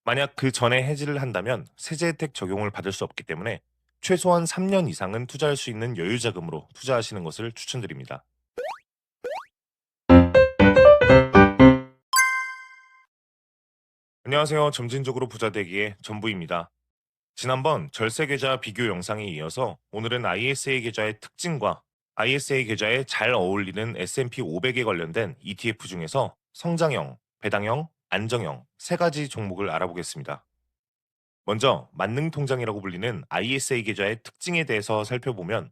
만약 그 전에 해지를 한다면 세제 혜택 적용을 받을 수 없기 때문에 최소한 3년 이상은 투자할 수 있는 여유 자금으로 투자하시는 것을 추천드립니다. 안녕하세요. 점진적으로 부자 되기의 전부입니다. 지난번 절세 계좌 비교 영상에 이어서 오늘은 ISA 계좌의 특징과 ISA 계좌에 잘 어울리는 S&P 500에 관련된 ETF 중에서 성장형, 배당형, 안정형 세 가지 종목을 알아보겠습니다. 먼저 만능 통장이라고 불리는 ISA 계좌의 특징에 대해서 살펴보면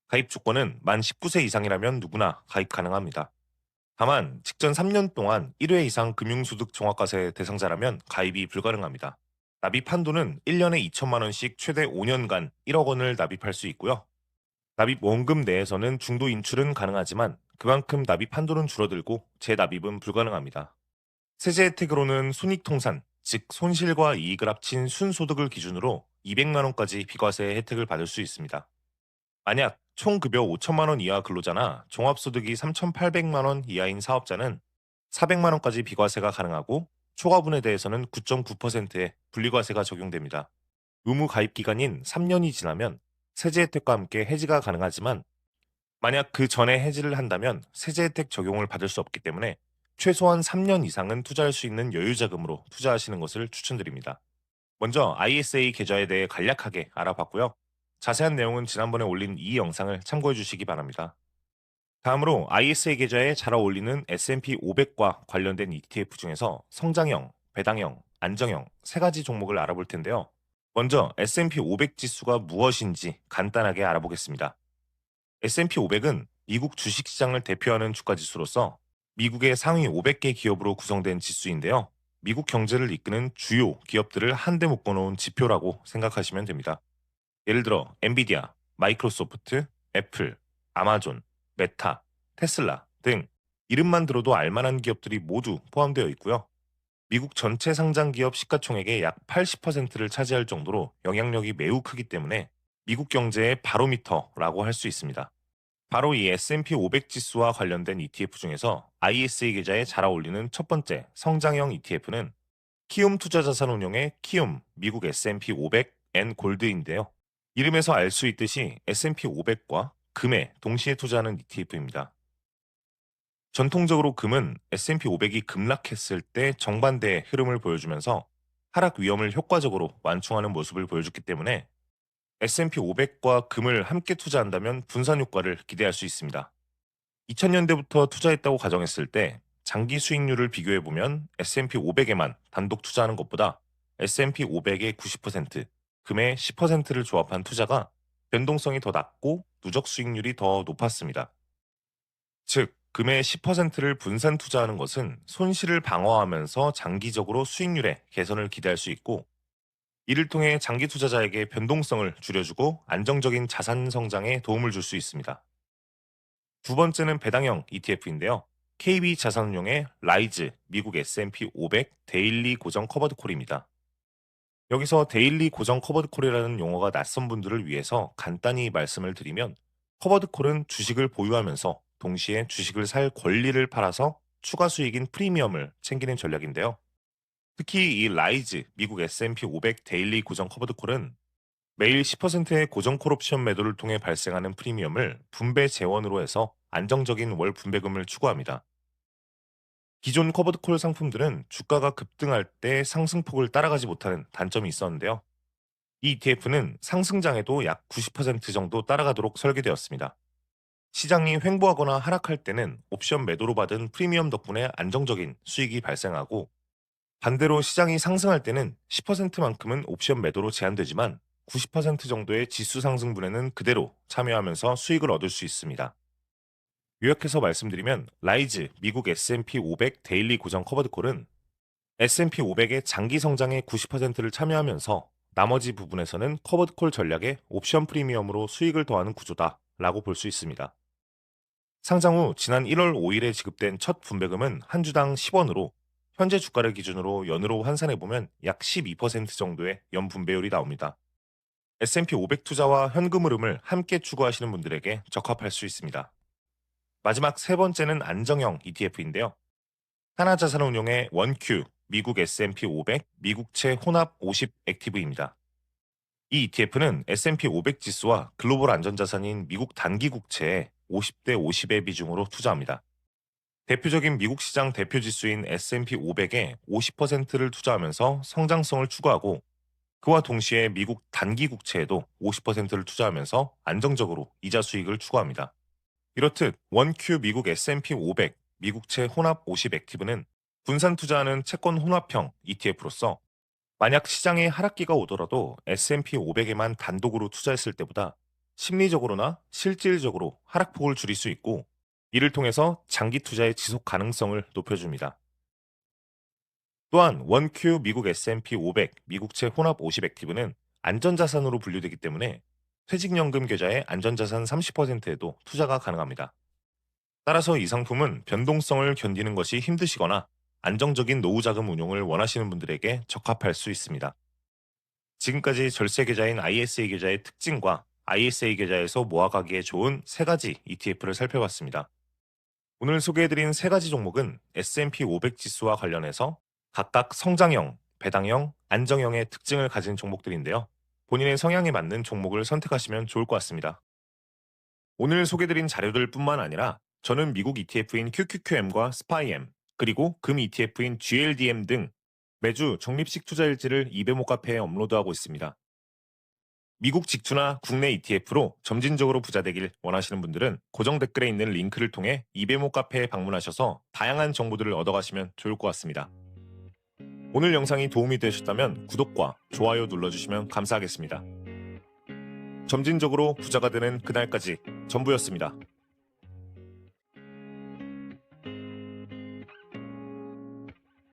가입 조건은 만 19세 이상이라면 누구나 가입 가능합니다. 다만 직전 3년 동안 1회 이상 금융소득 종합과세 대상자라면 가입이 불가능합니다. 납입 한도는 1년에 2천만 원씩 최대 5년간 1억 원을 납입할 수 있고요. 납입 원금 내에서는 중도 인출은 가능하지만 그만큼 납입 한도는 줄어들고 재납입은 불가능합니다. 세제 혜택으로는 손익통산, 즉 손실과 이익을 합친 순소득을 기준으로 200만 원까지 비과세 혜택을 받을 수 있습니다. 만약 총 급여 5천만 원 이하 근로자나 종합소득이 3,800만 원 이하인 사업자는 400만 원까지 비과세가 가능하고 초과분에 대해서는 9.9%의 분리과세가 적용됩니다. 의무 가입 기간인 3년이 지나면 세제 혜택과 함께 해지가 가능하지만 만약 그 전에 해지를 한다면 세제 혜택 적용을 받을 수 없기 때문에 최소한 3년 이상은 투자할 수 있는 여유 자금으로 투자하시는 것을 추천드립니다. 먼저 ISA 계좌에 대해 간략하게 알아봤고요. 자세한 내용은 지난번에 올린 이 영상을 참고해 주시기 바랍니다. 다음으로 ISA 계좌에 잘 어울리는 S&P 500과 관련된 ETF 중에서 성장형, 배당형, 안정형 세 가지 종목을 알아볼 텐데요. 먼저 S&P 500 지수가 무엇인지 간단하게 알아보겠습니다. S&P 500은 미국 주식시장을 대표하는 주가지수로서 미국의 상위 500개 기업으로 구성된 지수인데요. 미국 경제를 이끄는 주요 기업들을 한데 묶어놓은 지표라고 생각하시면 됩니다. 예를 들어 엔비디아, 마이크로소프트, 애플, 아마존, 메타, 테슬라 등 이름만 들어도 알만한 기업들이 모두 포함되어 있고요. 미국 전체 상장 기업 시가총액의 약 80%를 차지할 정도로 영향력이 매우 크기 때문에 미국 경제의 바로미터라고 할 수 있습니다. 바로 이 S&P 500 지수와 관련된 ETF 중에서 ISA 계좌에 잘 어울리는 첫 번째 성장형 ETF는 키움 투자자산운용의 키움 미국 S&P 500 N 골드인데요. 이름에서 알 수 있듯이 S&P 500과 금에 동시에 투자하는 ETF입니다. 전통적으로 금은 S&P 500이 급락했을 때 정반대의 흐름을 보여주면서 하락 위험을 효과적으로 완충하는 모습을 보여줬기 때문에 S&P 500과 금을 함께 투자한다면 분산 효과를 기대할 수 있습니다. 2000년대부터 투자했다고 가정했을 때 장기 수익률을 비교해 보면 S&P 500에만 단독 투자하는 것보다 S&P 500의 90%, 금의 10%를 조합한 투자가 변동성이 더 낮고 누적 수익률이 더 높았습니다. 즉, 금의 10%를 분산 투자하는 것은 손실을 방어하면서 장기적으로 수익률의 개선을 기대할 수 있고, 이를 통해 장기 투자자에게 변동성을 줄여주고 안정적인 자산 성장에 도움을 줄 수 있습니다. 두 번째는 배당형 ETF인데요. KB 자산운용의 라이즈 미국 S&P 500 데일리 고정 커버드 콜입니다. 여기서 데일리 고정 커버드 콜이라는 용어가 낯선 분들을 위해서 간단히 말씀을 드리면 커버드 콜은 주식을 보유하면서 동시에 주식을 살 권리를 팔아서 추가 수익인 프리미엄을 챙기는 전략인데요. 특히 이 라이즈 미국 S&P 500 데일리 고정 커버드 콜은 매일 10%의 고정 콜 옵션 매도를 통해 발생하는 프리미엄을 분배 재원으로 해서 안정적인 월 분배금을 추구합니다. 기존 커버드 콜 상품들은 주가가 급등할 때 상승폭을 따라가지 못하는 단점이 있었는데요. 이 ETF는 상승장에도 약 90% 정도 따라가도록 설계되었습니다. 시장이 횡보하거나 하락할 때는 옵션 매도로 받은 프리미엄 덕분에 안정적인 수익이 발생하고, 반대로 시장이 상승할 때는 10%만큼은 옵션 매도로 제한되지만 90% 정도의 지수 상승분에는 그대로 참여하면서 수익을 얻을 수 있습니다. 요약해서 말씀드리면 라이즈 미국 S&P 500 데일리 고정 커버드콜은 S&P 500의 장기 성장의 90%를 참여하면서 나머지 부분에서는 커버드콜 전략의 옵션 프리미엄으로 수익을 더하는 구조다라고 볼 수 있습니다. 상장 후 지난 1월 5일에 지급된 첫 분배금은 한 주당 10원으로 현재 주가를 기준으로 연으로 환산해보면 약 12% 정도의 연분배율이 나옵니다. S&P 500 투자와 현금 흐름을 함께 추구하시는 분들에게 적합할 수 있습니다. 마지막 세 번째는 안정형 ETF인데요. 하나자산운용의 원큐 미국 S&P 500 미국채 혼합 50 액티브입니다. 이 ETF는 S&P 500 지수와 글로벌 안전자산인 미국 단기 국채에 50대 50의 비중으로 투자합니다. 대표적인 미국 시장 대표 지수인 S&P 500에 50%를 투자하면서 성장성을 추구하고, 그와 동시에 미국 단기 국채에도 50%를 투자하면서 안정적으로 이자 수익을 추구합니다. 이렇듯 원큐 미국 S&P 500 미국채 혼합 50 액티브는 분산 투자하는 채권 혼합형 ETF로서, 만약 시장에 하락기가 오더라도 S&P 500에만 단독으로 투자했을 때보다 심리적으로나 실질적으로 하락폭을 줄일 수 있고, 이를 통해서 장기 투자의 지속 가능성을 높여줍니다. 또한 원큐 미국 S&P 500 미국채 혼합 50 액티브는 안전자산으로 분류되기 때문에 퇴직연금 계좌의 안전자산 30%에도 투자가 가능합니다. 따라서 이 상품은 변동성을 견디는 것이 힘드시거나 안정적인 노후자금 운용을 원하시는 분들에게 적합할 수 있습니다. 지금까지 절세 계좌인 ISA 계좌의 특징과 ISA 계좌에서 모아가기에 좋은 세 가지 ETF를 살펴봤습니다. 오늘 소개해드린 세 가지 종목은 S&P 500 지수와 관련해서 각각 성장형, 배당형, 안정형의 특징을 가진 종목들인데요. 본인의 성향에 맞는 종목을 선택하시면 좋을 것 같습니다. 오늘 소개드린 자료들 뿐만 아니라 저는 미국 ETF인 QQQM과 SPY-M, 그리고 금 ETF인 GLDM 등 매주 적립식 투자일지를 이베모 카페에 업로드하고 있습니다. 미국 직투나 국내 ETF로 점진적으로 부자되길 원하시는 분들은 고정 댓글에 있는 링크를 통해 이베모 카페에 방문하셔서 다양한 정보들을 얻어가시면 좋을 것 같습니다. 오늘 영상이 도움이 되셨다면 구독과 좋아요 눌러주시면 감사하겠습니다. 점진적으로 부자가 되는 그날까지 전부였습니다.